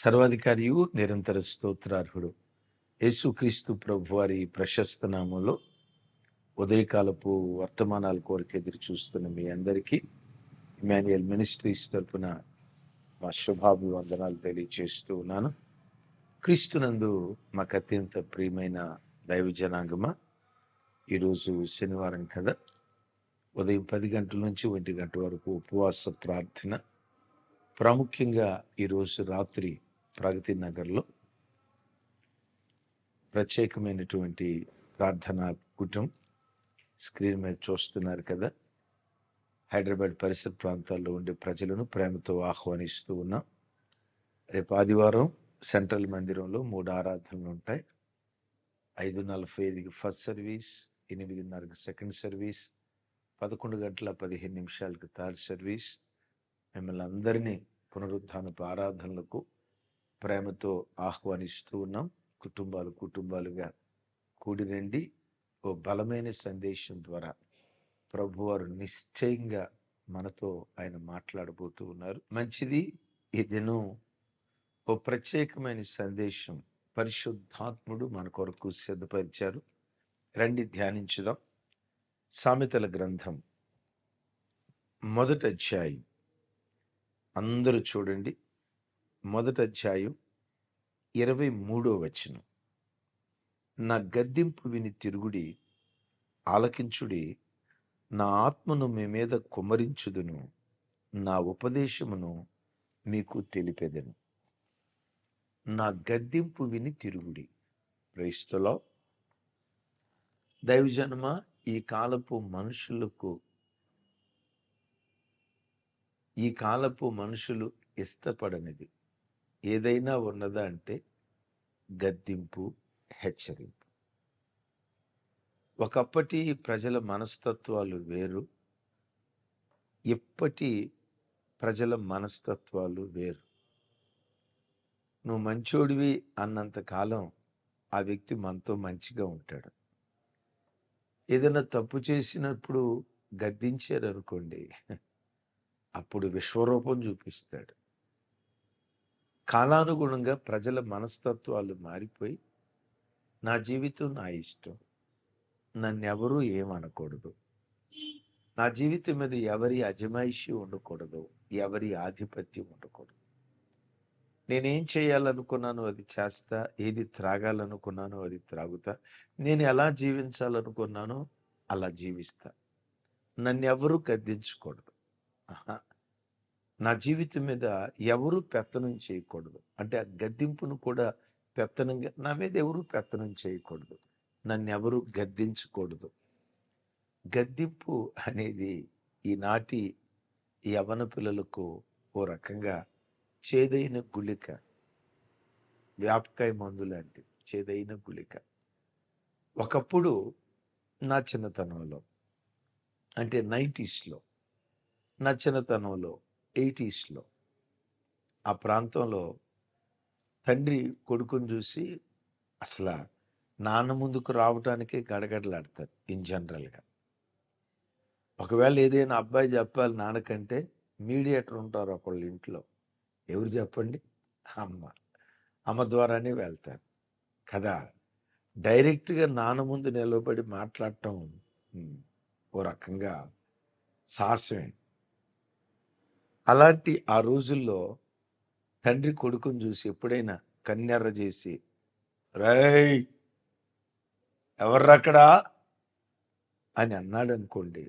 సర్వాధికారియు నిరంతర స్తోత్రార్హుడు యేసుక్రీస్తు ప్రభు వారి ప్రశస్త నామంలో ఉదయకాలపు వర్తమానాల కోరిక ఎదురు చూస్తున్న మీ అందరికీ ఇమాన్యుయల్ మినిస్ట్రీస్ తరపున మా శుభాభివందనాలు తెలియజేస్తూ ఉన్నాను. క్రీస్తునందు మాకు అత్యంత ప్రియమైన దైవ జనాంగమా, ఈరోజు శనివారం కదా, ఉదయం 10 గంటల నుంచి 1 గంట వరకు ఉపవాస ప్రార్థన. ప్రాముఖ్యంగా ఈరోజు రాత్రి ప్రగతి నగర్లో ప్రత్యేకమైనటువంటి ప్రార్థనా కూటం స్క్రీన్ మీద చూస్తున్నారు కదా. హైదరాబాద్ పరిసర ప్రాంతాల్లో ఉండే ప్రజలను ప్రేమతో ఆహ్వానిస్తూ ఉన్నాం. రేపు ఆదివారం సెంట్రల్ మందిరంలో 3 ఆరాధనలు ఉంటాయి. 5:45కి ఫస్ట్ సర్వీస్, 8:30కి సెకండ్ సర్వీస్, 11:15 థర్డ్ సర్వీస్. మిమ్మల్ని అందరినీ పునరుద్ధానపు ఆరాధనలకు ప్రేమతో ఆహ్వానిస్తూ ఉన్నాం. కుటుంబాలుగా కూడి రండి. ఓ బలమైన సందేశం ద్వారా ప్రభువారు నిశ్చయంగా మనతో ఆయన మాట్లాడబోతూ ఉన్నారు. మంచిది. ఈ దినం ఓ ప్రత్యేకమైన సందేశం పరిశుద్ధాత్ముడు మన కొరకు సిద్ధపరిచారు. రండి ధ్యానించుదాం. సామెతల గ్రంథం 1వ అధ్యాయం, అందరూ చూడండి. 1వ అధ్యాయం 23వ వచనం. నా గద్దింపు విని తిరుగుడి, ఆలకించుడి, నా ఆత్మను మీ మీద కుమ్మరించుదును, నా ఉపదేశమును మీకు తెలిపెదను. నా గద్దింపు విని తిరుగుడి. క్రైస్తలో దైవజనమా, ఈ కాలపు మనుషులు ఇష్టపడనిది ఏదైనా ఉన్నదా అంటే గద్దింపు, హెచ్చరింపు. ఒకప్పటి ప్రజల మనస్తత్వాలు వేరు, ఇప్పటి ప్రజల మనస్తత్వాలు వేరు. నువ్వు మంచోడివి అన్నంత కాలం ఆ వ్యక్తి మనతో మంచిగా ఉంటాడు. ఏదైనా తప్పు చేసినప్పుడు గద్దించారు అనుకోండి, అప్పుడు విశ్వరూపం చూపిస్తాడు. కాలానుగుణంగా ప్రజల మనస్తత్వాలు మారిపోయి, నా జీవితం నా ఇష్టం, నన్నెవరూ ఏమనకూడదు, నా జీవితం మీద ఎవరి అజమాయిషి ఉండకూడదు, ఎవరి ఆధిపత్యం ఉండకూడదు, నేనేం చేయాలనుకున్నానో అది చేస్తా, ఏది త్రాగాలనుకున్నానో అది త్రాగుతా, నేను ఎలా జీవించాలనుకున్నానో అలా జీవిస్తా, నన్నెవరూ గద్దించకూడదు, నా జీవితం మీద ఎవరు పెత్తనం చేయకూడదు. అంటే ఆ గద్దింపును కూడా పెత్తనంగా, నా మీద ఎవరు పెత్తనం చేయకూడదు, నన్నెవరు గద్దించకూడదు. గద్దింపు అనేది ఈనాటి యవ్వన పిల్లలకు ఓ రకంగా చేదైన గుళిక, వ్యాపకాయ మందు లాంటి చేదైన గుళిక. ఒకప్పుడు నా చిన్నతనంలో, అంటే 90sలో, నా చిన్నతనంలో 80sలో, ఆ ప్రాంతంలో తండ్రి కొడుకుని చూసి అసలు నాన్న ముందుకు రావటానికే గడగడలాడతారు ఇన్ జనరల్గా. ఒకవేళ ఏదైనా అబ్బాయి చెప్పాలి నాన్నకంటే, మీడియేటర్ ఉంటారు ఒకళ్ళు ఇంట్లో. ఎవరు చెప్పండి? అమ్మ ద్వారానే వెళ్తారు కదా. డైరెక్ట్గా నాన్న ముందు నిలబడి మాట్లాడటం ఓ రకంగా సాహసమే. అలాంటి ఆ రోజుల్లో తండ్రి కొడుకుని చూసి ఎప్పుడైనా కన్నెర్ర చేసి, రేయ్ ఎవర్రక్కడా అని అన్నాడు అనుకోండి,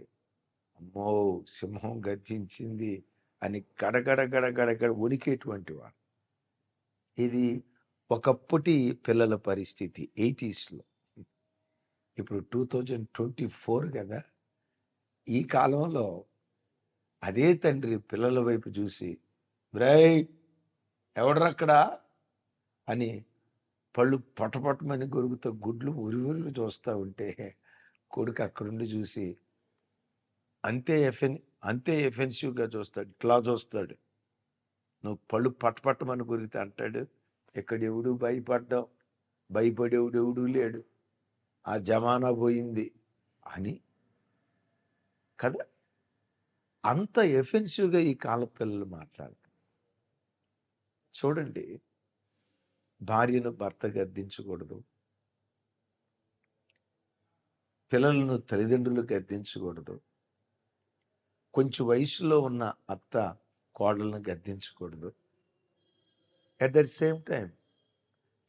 అమ్మో సింహం గర్జించింది అని గడగడ వణికేటువంటి వాడు. ఇది ఒకప్పటి పిల్లల పరిస్థితి 80sలో. ఇప్పుడు 2024 కదా. ఈ కాలంలో అదే తండ్రి పిల్లల వైపు చూసి, రేయ్ ఎవడరక్కడా అని పళ్ళు పొట్టమని గొరుగుతో గుడ్లు ఉరివురు చూస్తూ ఉంటే, కొడుకు అక్కడుండి చూసి అంతే ఎఫెన్సివ్గా చూస్తాడు. ఇట్లా చూస్తాడు. నువ్వు పళ్ళు పట్టమని గురితే అంటాడు, ఎక్కడెవడు భయపడేవుడెవడూ లేడు, ఆ జమానా పోయింది అని కదా. అంత ఎఫెన్సివ్గా ఈ కాల పిల్లలు మాట్లాడతారు. చూడండి, భార్యను భర్త గద్దించకూడదు, పిల్లలను తల్లిదండ్రులు గద్దించకూడదు, కొంచెం వయసులో ఉన్న అత్త కోడలను గద్దించకూడదు. అట్ ద సేమ్ టైం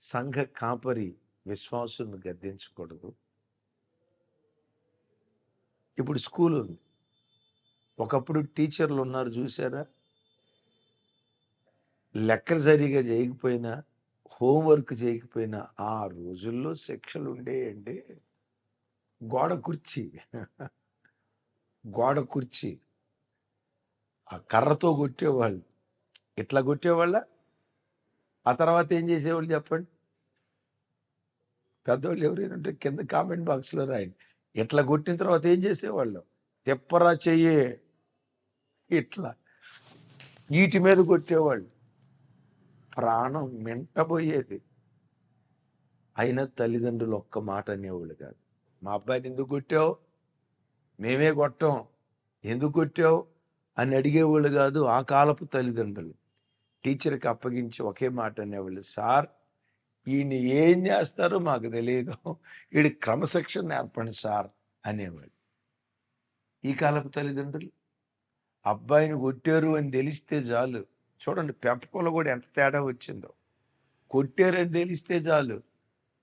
సంఘ కాపరి విశ్వాసులను గద్దించకూడదు. ఇప్పుడు స్కూల్ ఉంది. ఒకప్పుడు టీచర్లు ఉన్నారు చూసారా, లెక్కలు సరిగా చేయకపోయినా, హోంవర్క్ చేయకపోయినా ఆ రోజుల్లో శిక్షలు ఉండేయండి. గోడ కుర్చీ ఆ కర్రతో కొట్టేవాళ్ళు. ఇట్లా కొట్టేవాళ్ళ. ఆ తర్వాత ఏం చేసేవాళ్ళు చెప్పండి? పెద్దవాళ్ళు ఎవరైనా ఉంటే కింద కామెంట్ బాక్స్లో రాయండి. ఇట్లా కొట్టిన తర్వాత ఏం చేసేవాళ్ళు? తెప్పరా చెయ్యే, ఇట్లా వీటి మీద కొట్టేవాళ్ళు. ప్రాణం మెంటబోయేది. అయినా తల్లిదండ్రులు ఒక్క మాట అనేవాళ్ళు కాదు. మా అబ్బాయిని ఎందుకు కొట్టావు? మేమే కొట్టాం, ఎందుకు కొట్టావు అని అడిగేవాళ్ళు కాదు ఆ కాలపు తల్లిదండ్రులు. టీచర్కి అప్పగించి ఒకే మాట అనేవాళ్ళు, సార్ ఈయన్ని ఏం చేస్తారో మాకు తెలియదు, వీడి క్రమశిక్షణ నేర్పండి సార్ అనేవాళ్ళు. ఈ కాలపు తల్లిదండ్రులు అబ్బాయిని కొట్టారు అని తెలిస్తే చాలు. చూడండి పెంపకంలో కూడా ఎంత తేడా వచ్చిందో. కొట్టారు అని తెలిస్తే చాలు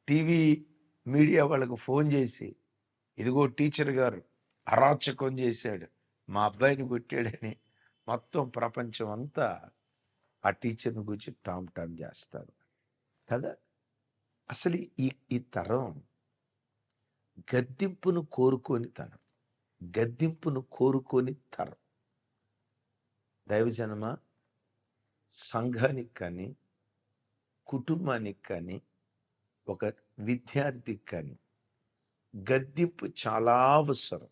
టీవీ మీడియా వాళ్ళకు ఫోన్ చేసి, ఇదిగో టీచర్ గారు అరాచకం చేశాడు, మా అబ్బాయిని కొట్టాడని మొత్తం ప్రపంచం అంతా ఆ టీచర్ని గురించి టామ్ చేస్తారు కదా. అసలు ఈ తరం గద్దింపును కోరుకొని తరం. దైవజనమా, సంఘానికి కానీ కుటుంబానికి కానీ ఒక విద్యార్థికి కానీ గద్దింపు చాలా అవసరం.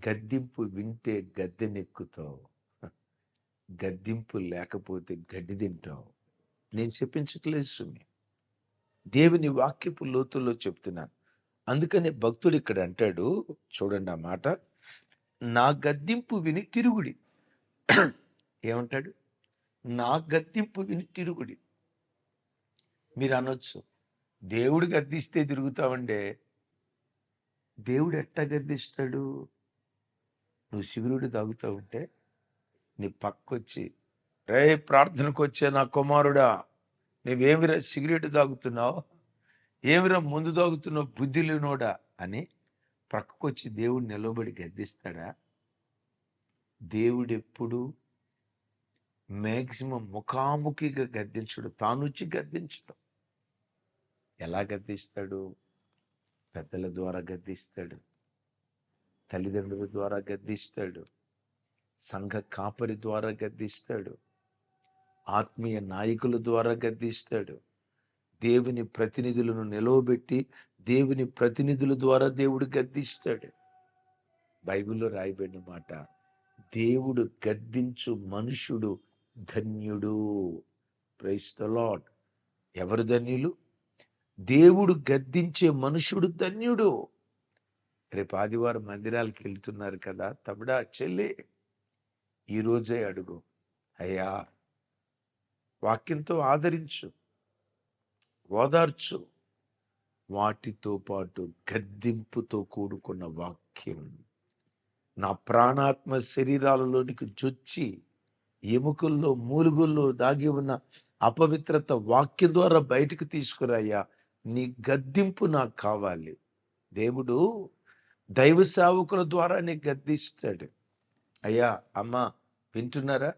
గద్దింపు వింటే గద్దెనెక్కుతావు, గద్దింపు లేకపోతే గడ్డి తింటావు. నేను చెప్పించట్లేదు సుమి, దేవుని వాక్యపు లోతుల్లో చెప్తున్నాను. అందుకనే భక్తుడు ఇక్కడ అంటాడు, చూడండి ఆ మాట, నా గద్దింపు విని తిరుగుడి. ఏమంటాడు? నా గద్దింపు విని తిరుగుడి. మీరు అనొచ్చు, దేవుడు గద్దిస్తే తిరుగుతావండే. దేవుడు ఎట్టా గద్దిస్తాడు? నువ్వు సిగరెట్ తాగుతూ ఉంటే నీ పక్కొచ్చి, రే ప్రార్థనకు వచ్చే నా కుమారుడా, నువ్వేమిరా సిగరెట్ తాగుతున్నావు, ఏమిరా ముందు తాగుతున్నావు బుద్ధి లేనోడా అని ప్రక్కకొచ్చి దేవుడు నిలబడి గద్దిస్తాడా? దేవుడు ఎప్పుడు మ్యాక్సిమం ముఖాముఖిగా గద్దించడు, తాను వచ్చి గద్దించడం. ఎలా గద్దిస్తాడు? పెద్దల ద్వారా గద్దిస్తాడు, తల్లిదండ్రుల ద్వారా గద్దిస్తాడు, సంఘ కాపరి ద్వారా గద్దిస్తాడు, ఆత్మీయ నాయకుల ద్వారా గద్దిస్తాడు, దేవుని ప్రతినిధులను నిలవబెట్టి దేవుని ప్రతినిధుల ద్వారా దేవుడు గద్దిస్తాడు. బైబిల్లో రాయబడిన మాట, దేవుడు గద్దించు మనుషుడు ధన్యుడు. Praise the lord. ఎవరు ధన్యులు? దేవుడు గద్దించే మనుషుడు ధన్యుడు. రేపు ఆదివారం మందిరాలకు వెళ్తున్నారు కదా తమ్ముడా, చెల్లి, ఈరోజే అడుగు, అయ్యా వాక్యంతో ఆదరించు, ఓదార్చు. వాటితో పాటు గద్దింపుతో కూడుకున్న వాక్యం నా ప్రాణాత్మ శరీరాలలోనికి చొచ్చి ఎముకల్లో మూలుగుల్లో దాగి ఉన్న అపవిత్రత వాక్యం ద్వారా బయటకు తీసుకురాయ్యా, నీ గద్దింపు నాకు కావాలి. దేవుడు దైవ సేవకుల ద్వారా నీకు గద్దిస్తాడు. అయ్యా అమ్మ వింటున్నారా?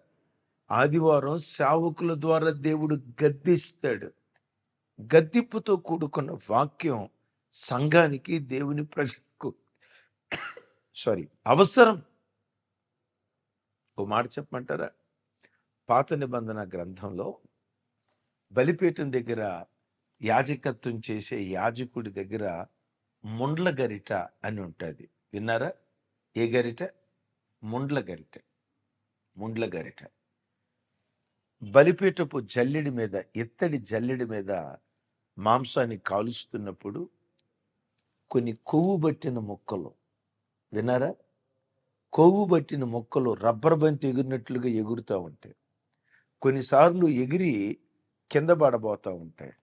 ఆదివారం సేవకుల ద్వారా దేవుడు గద్దిస్తాడు. గద్దింపుతో కూడుకున్న వాక్యం సంఘానికి, దేవుని ప్రజలకు అవసరం. ఓ మాట చెప్పమంటారా? పాత నిబంధన గ్రంథంలో బలిపీఠం దగ్గర యాజకత్వం చేసే యాజకుడి దగ్గర ముండ్ల గరిట అని ఉంటుంది. విన్నారా? ఏ గరిట? ముండ్ల గరిట. బలిపీఠపు జల్లెడి మీద, ఇత్తడి జల్లెడి మీద మాంసాన్ని కాలుస్తున్నప్పుడు కొన్ని కొవ్వు పట్టిన ముక్కలు, విన్నారా? కొవ్వు పట్టిన ముక్కలు రబ్బర్ బంతి ఎగిరినట్లుగా ఎగురుతూ ఉంటాయి. కొన్నిసార్లు ఎగిరి కింద పడబోతూ ఉంటాయి.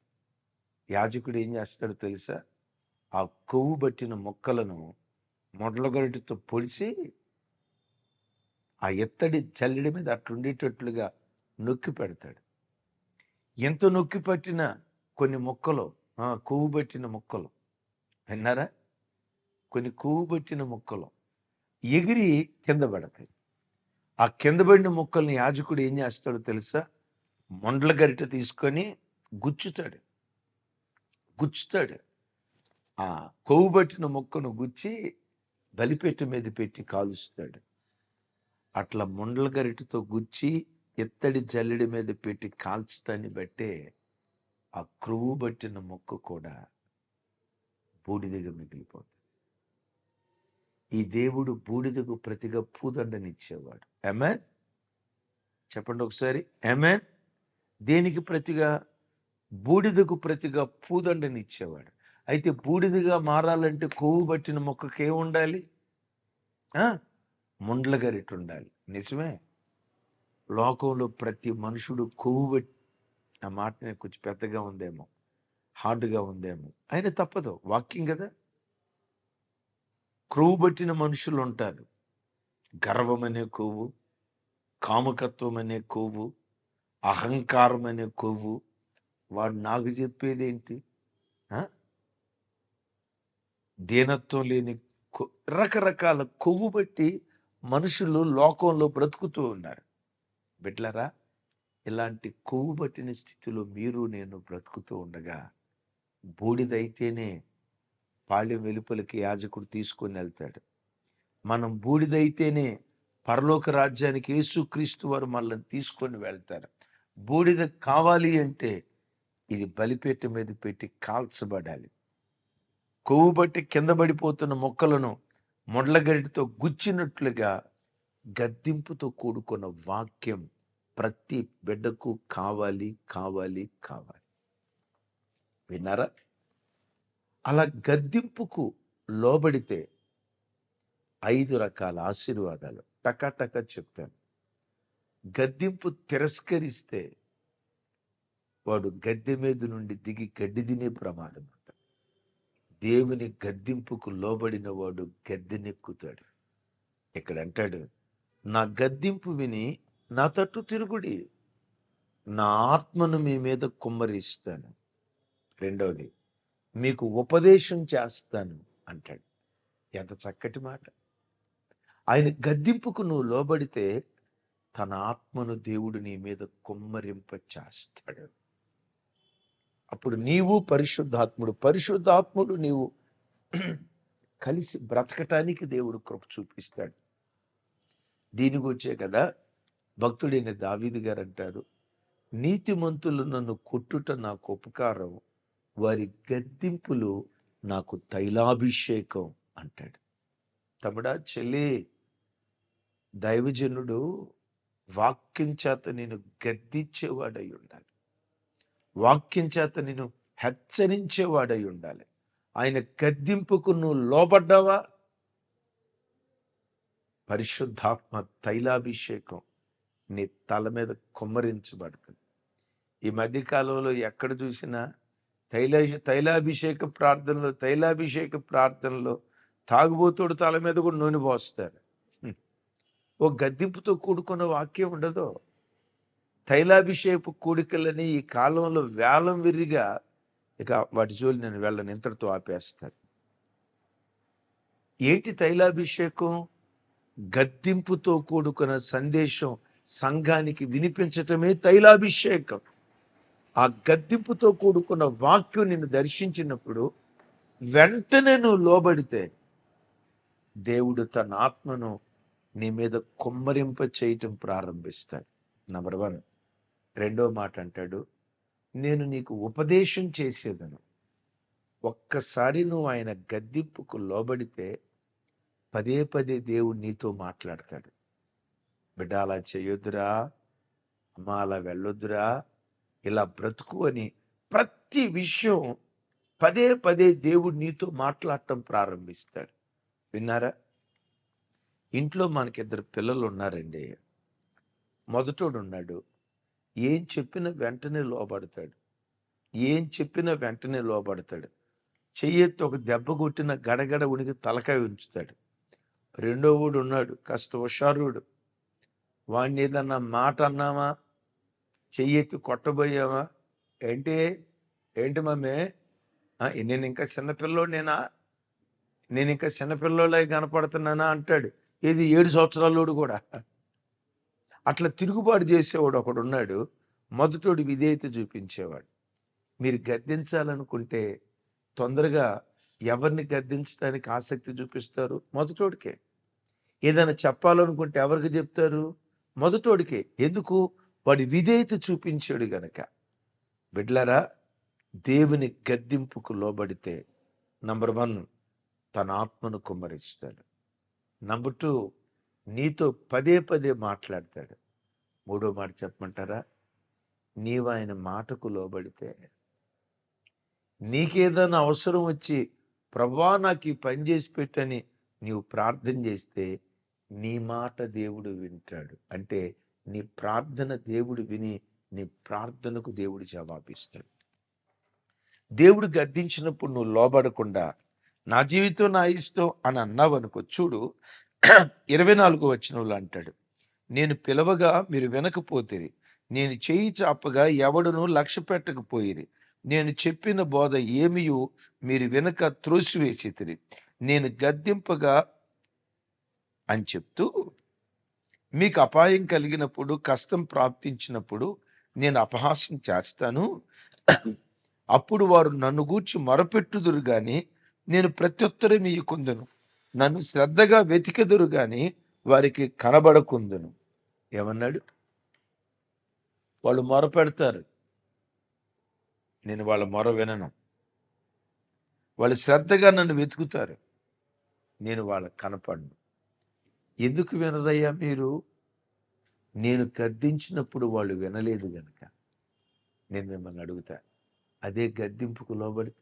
యాజకుడు ఏం చేస్తాడో తెలుసా? ఆ కొవ్వు పట్టిన ముక్కలను మొదలగొరటితో పొడిచి ఆ ఎత్తడి చల్లడి మీద అట్లుండేటట్లుగా నొక్కి పెడతాడు. ఎంత నొక్కి పట్టిన కొన్ని ముక్కలు, కొవ్వు పట్టిన ముక్కలు, విన్నారా? కొన్ని కొవ్వు పట్టిన ముక్కలు ఎగిరి కింద పడతాయి. ఆ కింద పడిన ముక్కల్ని యాజకుడు ఏం చేస్తాడో తెలుసా? మొండ్ల గరిట తీసుకొని గుచ్చుతాడు. ఆ కొవ్వు పట్టిన ముక్కను గుచ్చి బలిపెట్టు మీద పెట్టి కాలుస్తాడు. అట్లా మొండ్ల గరిటతో గుచ్చి ఎత్తడి జల్లెడి మీద పెట్టి కాల్చడాన్ని బట్టే ఆ క్రొవ్వు పట్టిన ముక్క కూడా బూడిదగా మిగిలిపోతుంది. ఈ దేవుడు బూడిదకు ప్రతిగా పూదండనిచ్చేవాడు. ఆమేన్ చెప్పండి ఒకసారి, ఆమేన్. దేనికి ప్రతిగా? బూడిదకు ప్రతిగా పూదండనిచ్చేవాడు. అయితే బూడిదగా మారాలంటే కొవ్వు పట్టిన మొక్కకి ఏం ఉండాలి? ముండ్ల గరిట ఉండాలి. నిజమే. లోకంలో ప్రతి మనుషుడు కొవ్వు, ఆ మాట కొంచెం పెద్దగా ఉందేమో, హార్డ్గా ఉందేమో, అయినా తప్పదు, వాక్యం కదా. క్రొవ్వు పట్టిన మనుషులు ఉంటారు. గర్వం అనే కొవ్వు, కాముకత్వం అనే కొవ్వు, అహంకారం అనే కొవ్వు. వాడు నాకు చెప్పేదేంటి? దీనత్వం లేని రకరకాల కొవ్వు బట్టి మనుషులు లోకంలో బ్రతుకుతూ ఉన్నారు. బిడ్డలారా, ఇలాంటి కొవ్వు పట్టిన స్థితిలో మీరు నేను బ్రతుకుతూ ఉండగా బూడిదైతేనే పాళ్యం వెలుపలికి యాజకుడు తీసుకొని వెళ్తాడు. మనం బూడిదైతేనే పరలోక రాజ్యానికి యేసుక్రీస్తు వారు మనల్ని తీసుకొని వెళ్తారు. బూడిద కావాలి అంటే ఇది బలిపీఠం మీద పెట్టి కాల్చబడాలి. కొవ్వు బట్టి కింద పడిపోతున్న మొక్కలను మొండ్లగరిటితో గుచ్చినట్లుగా గద్దింపుతో కూడుకున్న వాక్యం ప్రతి బిడ్డకు కావాలి. విన్నారా? అలా గద్దింపుకు లోబడితే 5 రకాల ఆశీర్వాదాలు టకాటక చెప్తాను. గద్దింపు తిరస్కరిస్తే వాడు గద్దె మీద నుండి దిగి గడ్డి తినే ప్రమాదం అంట. దేవుని గద్దింపుకు లోబడిన వాడు గద్దెనెక్కుతాడు. ఇక్కడ అంటాడు, నా గద్దింపు విని నా తట్టు తిరుగుడి, నా ఆత్మను మీ మీద కుమ్మరిస్తాను. రెండవది, మీకు ఉపదేశం చేస్తాను అంటాడు. ఎంత చక్కటి మాట. ఆయన గద్దింపుకు నువ్వు లోబడితే తన ఆత్మను దేవుడు నీ మీద కుమ్మరింప చేస్తాడు. అప్పుడు నీవు పరిశుద్ధాత్ముడు నీవు కలిసి బ్రతకటానికి దేవుడు కృప చూపిస్తాడు. దీని గురించే కదా భక్తుడైన దావీదు గారు అంటారు, నీతిమంతులు నన్ను కొట్టుట నాకు ఉపకారం, వారి గద్దింపులు నాకు తైలాభిషేకం అంటాడు. తమ్ముడా, చెల్లి, దైవజనుడు వాక్యం చేత నేను గద్దించేవాడై ఉండాలి. వాక్యం చేత నేను హెచ్చరించేవాడై ఉండాలి. ఆయన గద్దింపుకు నువ్వు లోబడ్డావా? పరిశుద్ధాత్మ తైలాభిషేకం నీ తల మీద కుమ్మరించబడుతుంది. ఈ మధ్యకాలంలో ఎక్కడ చూసినా తైలాభిషేక ప్రార్థనలో తాగుబోతుడు తల మీద కూడా నూనె పోస్తారు. ఓ గద్దింపుతో కూడుకున్న వాక్యం ఉండదు. తైలాభిషేక కూడికలని ఈ కాలంలో వేలం విరిగా, ఇక వాటి జోలి నేను వెళ్ళను, ఇంతటితో ఆపేస్తాను. ఏంటి తైలాభిషేకం? గద్దింపుతో కూడుకున్న సందేశం సంఘానికి వినిపించటమే తైలాభిషేకం. ఆ గద్దింపుతో కూడుకున్న వాక్యం నిన్ను దర్శించినప్పుడు వెంటనే నువ్వు లోబడితే దేవుడు తన ఆత్మను నీ మీద కుమ్మరింప చేయటం ప్రారంభిస్తాడు. నంబర్ 1. రెండో మాట అంటాడు, నేను నీకు ఉపదేశం చేసేదను. ఒక్కసారి నువ్వు ఆయన గద్దింపుకు లోబడితే పదే పదే దేవుడు నీతో మాట్లాడతాడు. బిడ్డ, అలా చేయొద్దురా, అమ్మ అలా వెళ్ళొద్దురా, ఇలా బ్రతుకు అని ప్రతి విషయం పదే పదే దేవుడు నీతో మాట్లాడటం ప్రారంభిస్తాడు. విన్నారా? ఇంట్లో మనకి 2 పిల్లలు ఉన్నారండి. మొదటోడు ఉన్నాడు, ఏం చెప్పినా వెంటనే లోబడతాడు. ఏం చెప్పినా వెంటనే లోబడతాడు. చెయ్యెత్తి ఒక దెబ్బ కొట్టిన గడగడ ఉనికి తలకాయ ఉంచుతాడు. రెండో వాడు ఉన్నాడు, కాస్త హుషారుడు. వాడిని ఏదన్నా మాట అన్నామా, చెయ్యెత్తి కొట్టబోయామా, ఏంటి ఏంటి మమ్మీ, నేను ఇంకా చిన్నపిల్లోనేనా, నేను ఇంకా చిన్నపిల్లోలే కనపడుతున్నానా అంటాడు. ఏది 7 సంవత్సరాలోడు కూడా. అట్లా తిరుగుబాటు చేసేవాడు ఒకడున్నాడు. మొదటోడు విధేయత చూపించేవాడు. మీరు గద్దించాలనుకుంటే తొందరగా ఎవరిని గద్దించడానికి ఆసక్తి చూపిస్తారు? మొదటోడికే. ఏదైనా చెప్పాలనుకుంటే ఎవరికి చెప్తారు? మొదటోడికే. ఎందుకు? వాడి విధేయత చూపించాడు గనక. బిడ్లారా, దేవుని గద్దింపుకు లోబడితే నంబర్ 1 తన ఆత్మను కుమ్మరిస్తాడు. నంబర్ 2 నీతో పదే పదే మాట్లాడతాడు. మూడో మాట చెప్పమంటారా? నీవు ఆయన మాటకు లోబడితే, నీకేదైనా అవసరం వచ్చి ప్రభువా నాకు ఈ పని చేసి పెట్టని నీవు ప్రార్థన చేస్తే నీ మాట దేవుడు వింటాడు. అంటే నీ ప్రార్థన దేవుడు విని నీ ప్రార్థనకు దేవుడు జవాబిస్తాడు. దేవుడు గద్దించినప్పుడు నువ్వు లోబడకుండా నా జీవితం నా ఇష్టం అని అన్నావు అనుకో, చూడు 24వ వచనంలో అంటాడు, నేను పిలవగా మీరు వినకపోతిరి, నేను చేయి చాపగా ఎవడును లక్ష్య పెట్టకపోయిరి, నేను చెప్పిన బోధ ఏమియు మీరు వినక త్రోసివేసితిరి, నేను గద్దింపగా అని చెప్తూ మీకు అపాయం కలిగినప్పుడు, కష్టం ప్రాప్తించినప్పుడు నేను అపహాస్యం చేస్తాను. అప్పుడు వారు నన్ను గూర్చి మొరపెట్టుదురు గాని నేను ప్రత్యుత్తరం ఇయ్యకుందును, నన్ను శ్రద్ధగా వెతికెదురు గాని వారికి కనబడకుందును. ఏమన్నాడు? వాళ్ళు మొర పెడతారు, నేను వాళ్ళ మొర వినను. వాళ్ళు శ్రద్ధగా నన్ను వెతుకుతారు, నేను వాళ్ళకి కనపడను. ఎందుకు వినరయ్యా మీరు? నేను గద్దించినప్పుడు వాళ్ళు వినలేదు గనక. నేను మిమ్మల్ని అడుగుతా, అదే గద్దింపుకు లోబడితే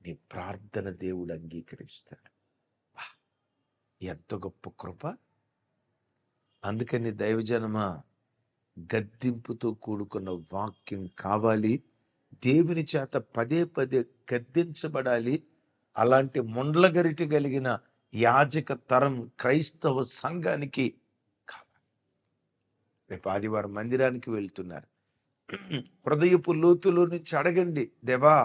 నీ ప్రార్థన దేవుడు అంగీకరిస్తాడు. ఎంత గొప్ప కృప! అందుకని దైవజనమా, గద్దింపుతో కూడుకున్న వాక్యం కావాలి. దేవుని చేత పదే పదే గద్దించబడాలి. అలాంటి ముండ్లగరిటి కలిగిన యాజక తరం క్రైస్తవ సంఘానికి కావాలి. రేపు ఆదివారం మందిరానికి వెళ్తున్నారు. హృదయపు లోతులో నుంచి అడగండి, దేవా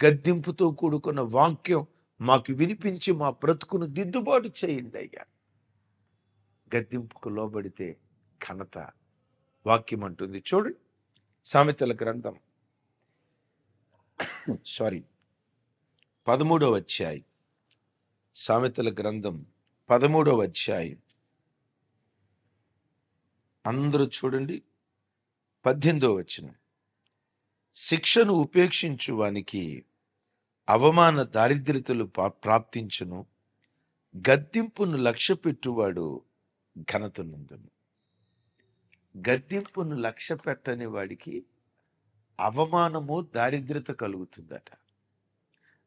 గద్దింపుతో కూడుకున్న వాక్యం మాకు వినిపించి మా బ్రతుకును దిద్దుబాటు చేయండి అయ్యా. గద్దింపుకు లోబడితే ఘనత. వాక్యం అంటుంది, చూడండి సామెతల గ్రంథం 13వ అధ్యాయం. సామెతల గ్రంథం 13వ అధ్యాయం. అందరూ చూడండి 18వ వచనం. శిక్షను ఉపేక్షించు వానికి అవమాన దారిద్ర్యతలు ప్రాప్తించును, గద్దింపును లక్ష్య పెట్టువాడు ఘనత నందును. గద్దింపును లక్ష్య పెట్టని వాడికి అవమానము దారిద్ర్యత కలుగుతుందట.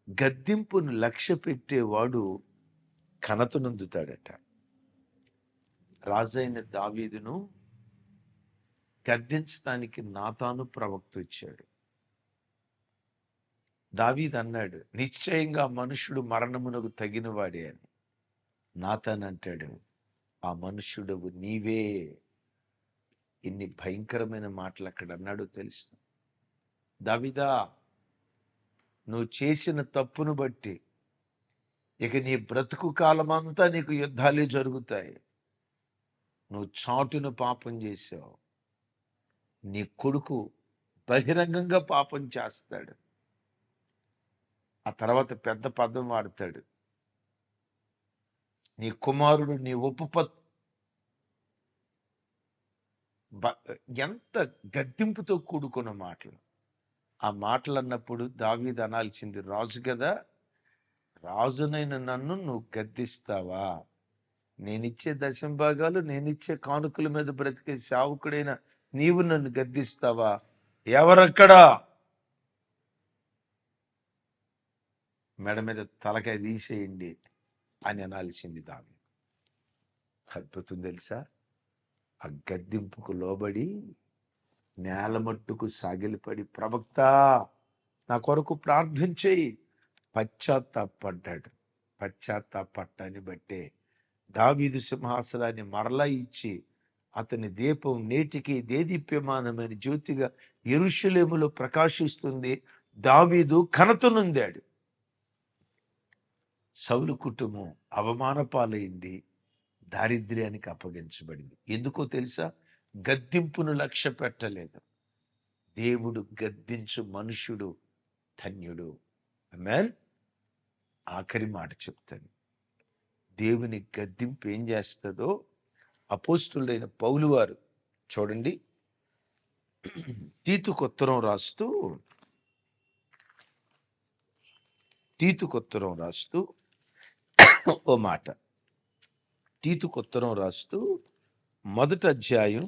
గద్దింపును లక్ష్య పెట్టేవాడు ఘనత నొందుతాడట. రాజైన దావీదును గద్దించడానికి నాతాను ప్రవక్త వచ్చాడు. దావీదు అన్నాడు, నిశ్చయంగా మనుషుడు మరణమునకు తగినవాడే అని. నాతాను అంటాడు, ఆ మనుష్యుడవు నీవే. ఇన్ని భయంకరమైన మాటలు అక్కడ అన్నాడు తెలుసు. దావీదా, నువ్వు చేసిన తప్పును బట్టి ఇక నీ బ్రతుకు కాలమంతా నీకు యుద్ధాలే జరుగుతాయి. నువ్వు చాటును పాపం చేసావు, నీ కొడుకు బహిరంగంగా పాపం చేస్తాడు. ఆ తర్వాత పెద్ద పదం వాడతాడు, నీ కుమారుడు నీ ఎంత గద్దింపుతో కూడుకున్న మాటలు. ఆ మాటలు అన్నప్పుడు దావీదు అనాల్సింది, రాజు కదా, రాజునైన నన్ను నువ్వు గద్దిస్తావా? నేనిచ్చే దశంభాగాలు, నేనిచ్చే కానుకల మీద బ్రతికే సేవకుడైన నీవు నన్ను గద్దిస్తావా? ఎవరక్కడా? మెడ మీద తలకాయ తీసేయండి అని అనాల్సింది దావీదు. అద్భుతం తెలుసా? ఆ గద్దింపుకు లోబడి నేల మట్టుకు సాగిలపడి, ప్రవక్త నా కొరకు ప్రార్థన చేయి, పశ్చాత్తాపడ్డాడు. పశ్చాత్తాపట్టాన్ని బట్టే దావీదు సింహాసనాన్ని మరలా ఇచ్చి అతని దీపం నేటికి దేదీప్యమానమైన జ్యోతిగా యెరూషలేములో ప్రకాశిస్తుంది. దావీదు ఘనత నొందాడు. సౌలు కుటుంబం అవమాన పాలైంది, దారిద్ర్యానికి అప్పగించబడింది. ఎందుకో తెలుసా? గద్దింపును లక్ష్య పెట్టలేదు. దేవుడు గద్దించు మనుషుడు ధన్యుడు. ఆమేన్. ఆఖరి మాట చెప్తాను. దేవుని గద్దింపు ఏం చేస్తుందో అపోస్తులైన పౌలు వారు చూడండి, తీతుకొత్తరం రాస్తూ ఓ మాట, తీతుకొత్తరం రాస్తూ 1వ అధ్యాయం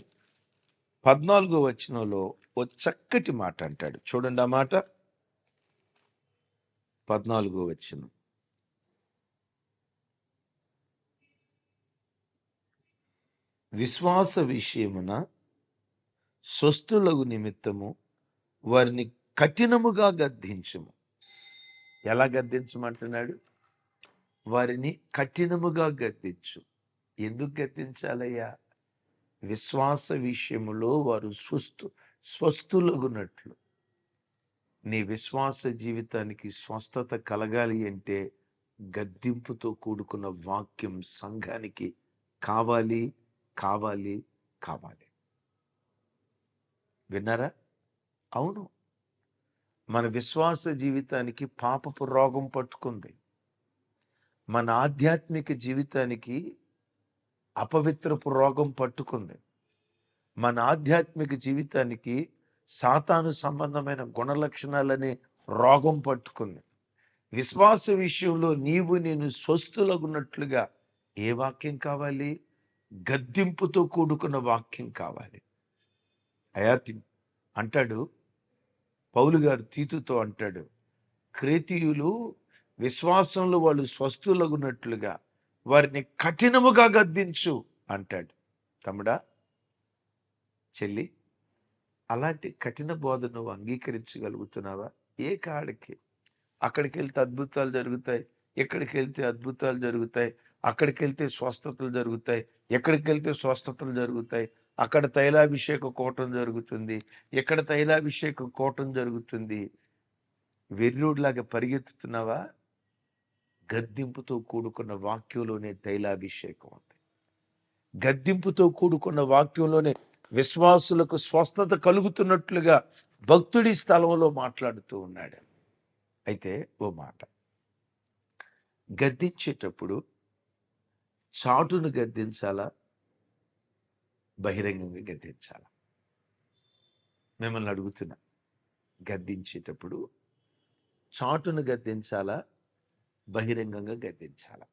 14వ వచనంలో ఓ చక్కటి మాట అంటాడు. చూడండి ఆ మాట, 14వ వచనం. విశ్వాస విషయమున స్వస్థులగు నిమిత్తము వారిని కఠినముగా గద్దించుము. ఎలా గద్దించమంటున్నాడు? వారిని కఠినముగా గద్దించు. ఎందుకు గద్దించాలయ్యా? విశ్వాస విషయములో వారు స్వస్థులగునట్లు. నీ విశ్వాస జీవితానికి స్వస్థత కలగాలి అంటే గద్దింపుతో కూడుకున్న వాక్యం సంఘానికి కావాలి, కావాలి, కావాలి. విన్నారా? అవును. మన విశ్వాస జీవితానికి పాపపు రోగం పట్టుకుంది. మన ఆధ్యాత్మిక జీవితానికి అపవిత్రపు రోగం పట్టుకుంది. మన ఆధ్యాత్మిక జీవితానికి సాతాను సంబంధమైన గుణలక్షణాలనే రోగం పట్టుకుంది. విశ్వాస విషయంలో నీవు నేను స్వస్థులగున్నట్లుగా ఏ వాక్యం కావాలి? గద్దింపుతో కూడుకున్న వాక్యం కావాలి. అంటాడు పౌలు గారు తీతుతో అంటాడు, క్రేతీయులు విశ్వాసంలో వాళ్ళు స్వస్థులగున్నట్లుగా వారిని కఠినముగా గద్దించు అంటాడు. తమ్ముడా, చెల్లి, అలాంటి కఠిన బోధ నువ్వు అంగీకరించగలుగుతున్నావా? ఏ కాడికి? అక్కడికి వెళ్తే అద్భుతాలు జరుగుతాయి, ఎక్కడికి వెళ్తే అద్భుతాలు జరుగుతాయి, అక్కడికి వెళ్తే స్వస్థతలు జరుగుతాయి, ఎక్కడికి వెళ్తే స్వస్థతలు జరుగుతాయి, అక్కడ తైలాభిషేక కూటం జరుగుతుంది, ఎక్కడ తైలాభిషేక కూటం జరుగుతుంది. వెర్రుడిలాగా పరిగెత్తుతున్నావా? గద్దింపుతో కూడుకున్న వాక్యంలోనే తైలాభిషేకం ఉంది. గద్దింపుతో కూడుకున్న వాక్యంలోనే విశ్వాసులకు స్వస్థత కలుగుతున్నట్లుగా భక్తుడి స్థలంలో మాట్లాడుతూ ఉన్నాడు. అయితే ఓ మాట, గద్దించేటప్పుడు చాటును గద్దించాలా, బహిరంగంగా గద్దించాలా? మిమ్మల్ని అడుగుతున్నా, గద్దించేటప్పుడు చాటును గద్దించాలా, బహిరంగంగా గద్దించాలా?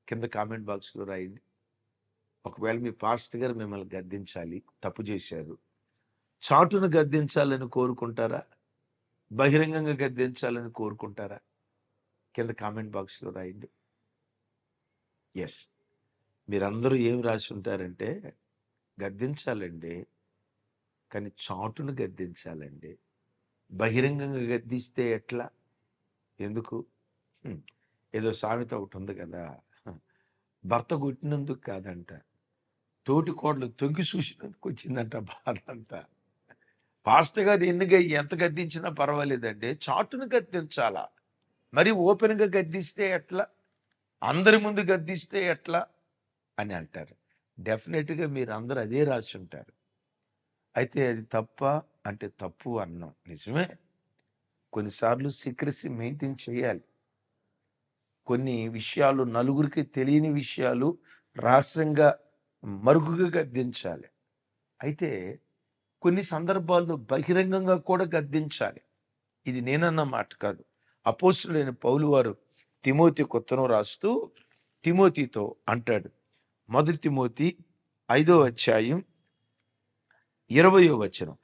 కింద కామెంట్ బాక్స్లో రాయండి. ఒకవేళ మీ పాస్టర్ గారు మిమ్మల్ని గద్దించాలి, తప్పు చేశారు, చాటును గద్దించాలని కోరుకుంటారా, బహిరంగంగా గద్దించాలని కోరుకుంటారా? కింద కామెంట్ బాక్స్లో రాయండి. ఎస్, మీరందరూ ఏం రాసి ఉంటారంటే, గద్దించాలండి, కానీ చాటును గద్దించాలండి. బహిరంగంగా గద్దిస్తే ఎట్లా? ఎందుకు? ఏదో సామెత ఒకటి ఉంది కదా, భర్త కొట్టినందుకు కాదంట, తోటి కోడలు తొంగి చూసినందుకు వచ్చిందంట బాధ అంతా. పాస్టర్ గారు ఎంత గద్దించినా పర్వాలేదండి, చాటును గద్దించాలా. మరి ఓపెన్గా గద్దిస్తే ఎట్లా, అందరి ముందు గద్దిస్తే ఎట్లా అని అంటారు. డెఫినెట్గా మీరు అందరూ అదే రాసి ఉంటారు. అయితే అది తప్ప అంటే తప్పు అన్నాం, నిజమే. కొన్నిసార్లు సీక్రెసీ మెయింటైన్ చేయాలి. కొన్ని విషయాలు, నలుగురికి తెలియని విషయాలు రహస్యంగా మరుగుగా గద్దించాలి. అయితే కొన్ని సందర్భాల్లో బహిరంగంగా కూడా గద్దించాలి. ఇది నేనన్న మాట కాదు. అపోస్తులైన పౌలు వారు తిమోతికి ఉత్తరం రాస్తూ తిమోతితో అంటాడు, 1 తిమోతి 5వ అధ్యాయం 20వ వచనం,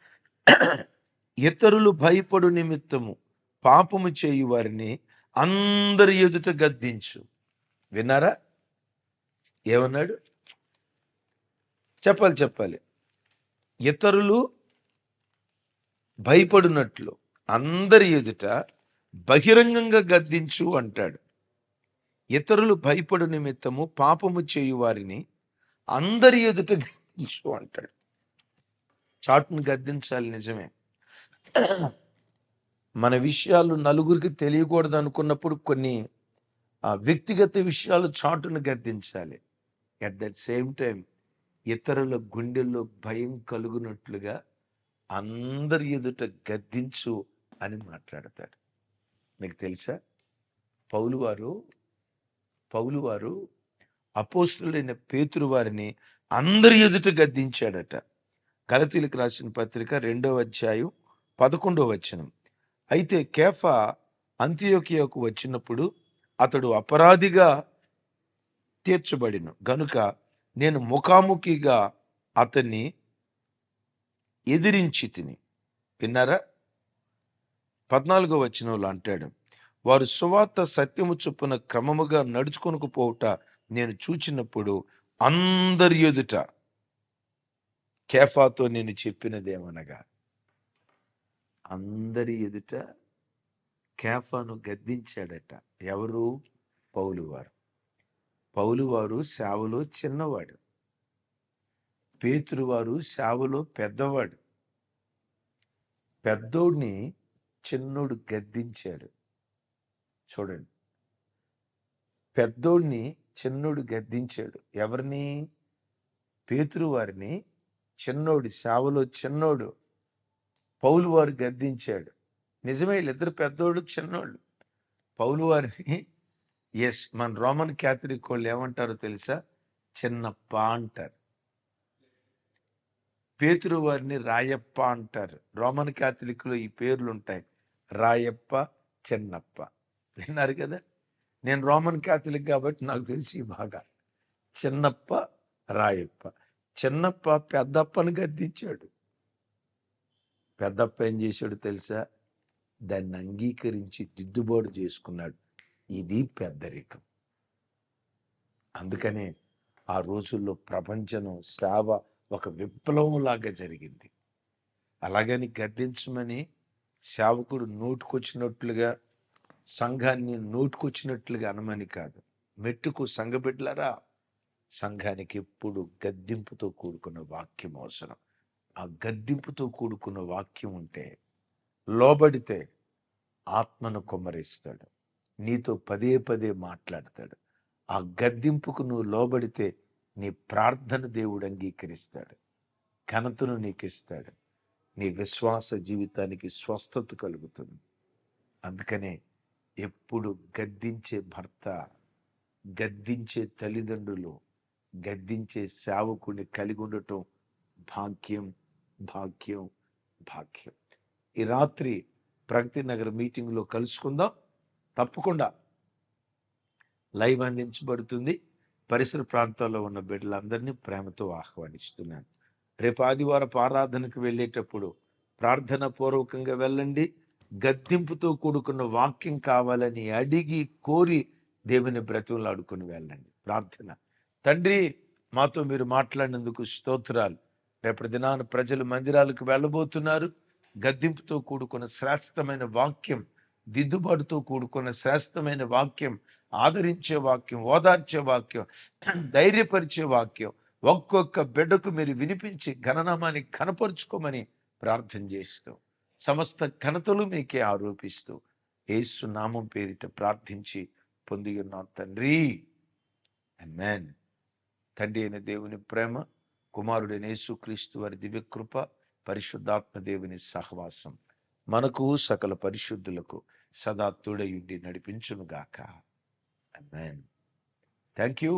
ఇతరులు భయపడు నిమిత్తము పాపము చేయు వారిని అందరి ఎదుట గద్దించు. విన్నారా? ఏమన్నాడు? చెప్పాలి. ఇతరులు భయపడినట్లు అందరి ఎదుట బహిరంగంగా గద్దించు అంటాడు. ఇతరులు భయపడు నిమిత్తము పాపము చేయు వారిని అందరి ఎదుట గద్దించు అంటాడు. చాటును గద్దించాలి, నిజమే. మన విషయాలు నలుగురికి తెలియకూడదు అనుకున్నప్పుడు కొన్ని వ్యక్తిగత విషయాలు చాటును గద్దించాలి. అట్ దట్ సేమ్ టైం ఇతరుల గుండెల్లో భయం కలుగునట్లుగా అందరి ఎదుట గద్దించు అని మాట్లాడతాడు. మీకు తెలుసా, పౌలు వారు అపోస్తలుడైన పేతురు వారిని అందరి ఎదుట గద్దించాడట. గలతీయులకు రాసిన పత్రిక 2వ అధ్యాయం 11వ వచనం. అయితే కేఫా అంతియోకియాకు వచ్చినప్పుడు అతడు అపరాధిగా తీర్చబడిను గనుక నేను ముఖాముఖిగా అతన్ని ఎదిరించి తిని. విన్నారా? 14వ వచనంలో అంటాడు, వారు సువార్త సత్యము చొప్పున క్రమముగా నడుచుకొనుకు పోవుట నేను చూచినప్పుడు అందరి ఎదుట కేఫాతో నేను చెప్పినదేమనగా, అందరి ఎదుట కేఫాను గద్దించాడట. ఎవరు? పౌలు వారు సేవలో చిన్నవాడు, పేతురు వారు సేవలో పెద్దవాడు. పెద్దోడిని చిన్నోడు గద్దించాడు. చూడండి, పెద్దోడిని చిన్నోడు గద్దించాడు. ఎవరిని? పేతురు వారిని చిన్నోడు, సేవలో చిన్నోడు పౌలు వారు గద్దించాడు. నిజమే, వీళ్ళిద్దరు పెద్దోడు చిన్నోళ్ళు. పౌలు వారిని మన రోమన్ క్యాథలిక్ వాళ్ళు ఏమంటారో తెలుసా? చిన్నప్ప అంటారు. పేతురు వారిని రాయప్ప అంటారు. రోమన్ క్యాథలిక్లో ఈ పేర్లు ఉంటాయి, రాయప్ప, చిన్నప్ప. విన్నారు కదా? నేను రోమన్ క్యాథలిక్ కాబట్టి నాకు తెలిసి బాగా. చిన్నప్ప, రాయప్ప. చిన్నప్ప పెద్దప్పని గద్దించాడు. పెద్దప్ప ఏం చేశాడు తెలుసా? దాన్ని అంగీకరించి దిద్దుబాటు చేసుకున్నాడు. ఇది పెద్దరికం. అందుకనే ఆ రోజుల్లో ప్రపంచం సేవ ఒక విప్లవంలాగా జరిగింది. అలాగని గద్దించమని సేవకుడు నోటుకొచ్చినట్లుగా, సంఘాన్ని నోటుకొచ్చినట్లుగా అనమని కాదు. మెట్టుకు సంఘబిడ్డలారా, సంఘానికి ఎప్పుడు గద్దింపుతో కూడుకున్న వాక్యం అవసరం. ఆ గద్దింపుతో కూడుకున్న వాక్యం ఉంటే, లోబడితే ఆత్మను కుమ్మరిస్తాడు, నీతో పదే పదే మాట్లాడతాడు. ఆ గద్దింపుకు నువ్వు లోబడితే నీ ప్రార్థన దేవుడు అంగీకరిస్తాడు, ఘనతను నీకు ఇస్తాడు, నీ విశ్వాస జీవితానికి స్వస్థత కలుగుతుంది. అందుకనే ఎప్పుడు గద్దించే భర్త, గద్దించే తల్లిదండ్రులు, గద్దించే సేవకుని కలిగి ఉండటం భాగ్యం, భాగ్యం, భాగ్యం. ఈ రాత్రి ప్రగతి నగర్ మీటింగ్లో కలుసుకుందాం. తప్పకుండా లైవ్ అందించబడుతుంది. పరిసర ప్రాంతాల్లో ఉన్న బిడ్డలందరినీ ప్రేమతో ఆహ్వానిస్తున్నాను. రేపు ఆదివారపు ఆరాధనకు వెళ్ళేటప్పుడు ప్రార్థన పూర్వకంగా వెళ్ళండి. గద్దింపుతో కూడుకున్న వాక్యం కావాలని అడిగి కోరి దేవుని బ్రతులాడుకొని వెళ్ళండి. ప్రార్థన. తండ్రి, మాతో మీరు మాట్లాడినందుకు స్తోత్రాలు. రేపటి దినాన ప్రజలు మందిరాలకు వెళ్ళబోతున్నారు. గద్దింపుతో కూడుకున్న శ్రేష్టమైన వాక్యం, దిద్దుబాటుతో కూడుకున్న శ్రేష్టమైన వాక్యం, ఆదరించే వాక్యం, ఓదార్చే వాక్యం, ధైర్యపరిచే వాక్యం ఒక్కొక్క బిడ్డకు మీరు వినిపించి ఘననామాన్ని కనపరుచుకోమని ప్రార్థన చేస్తూ, సమస్త ఘనతలు మీకే ఆరోపిస్తూ యేసు నామం పేరిట ప్రార్థించి పొంది ఉన్నాం తండ్రి. ఆమేన్. తండ్రి అయిన దేవుని ప్రేమ, కుమారుడైన యేసుక్రీస్తు వారి దివ్యకృప, పరిశుద్ధాత్మ దేవుని సహవాసం మనకు సకల పరిశుద్ధులకు సదా తోడయుండి నడిపించునుగాక. ఆమేన్. Thank you.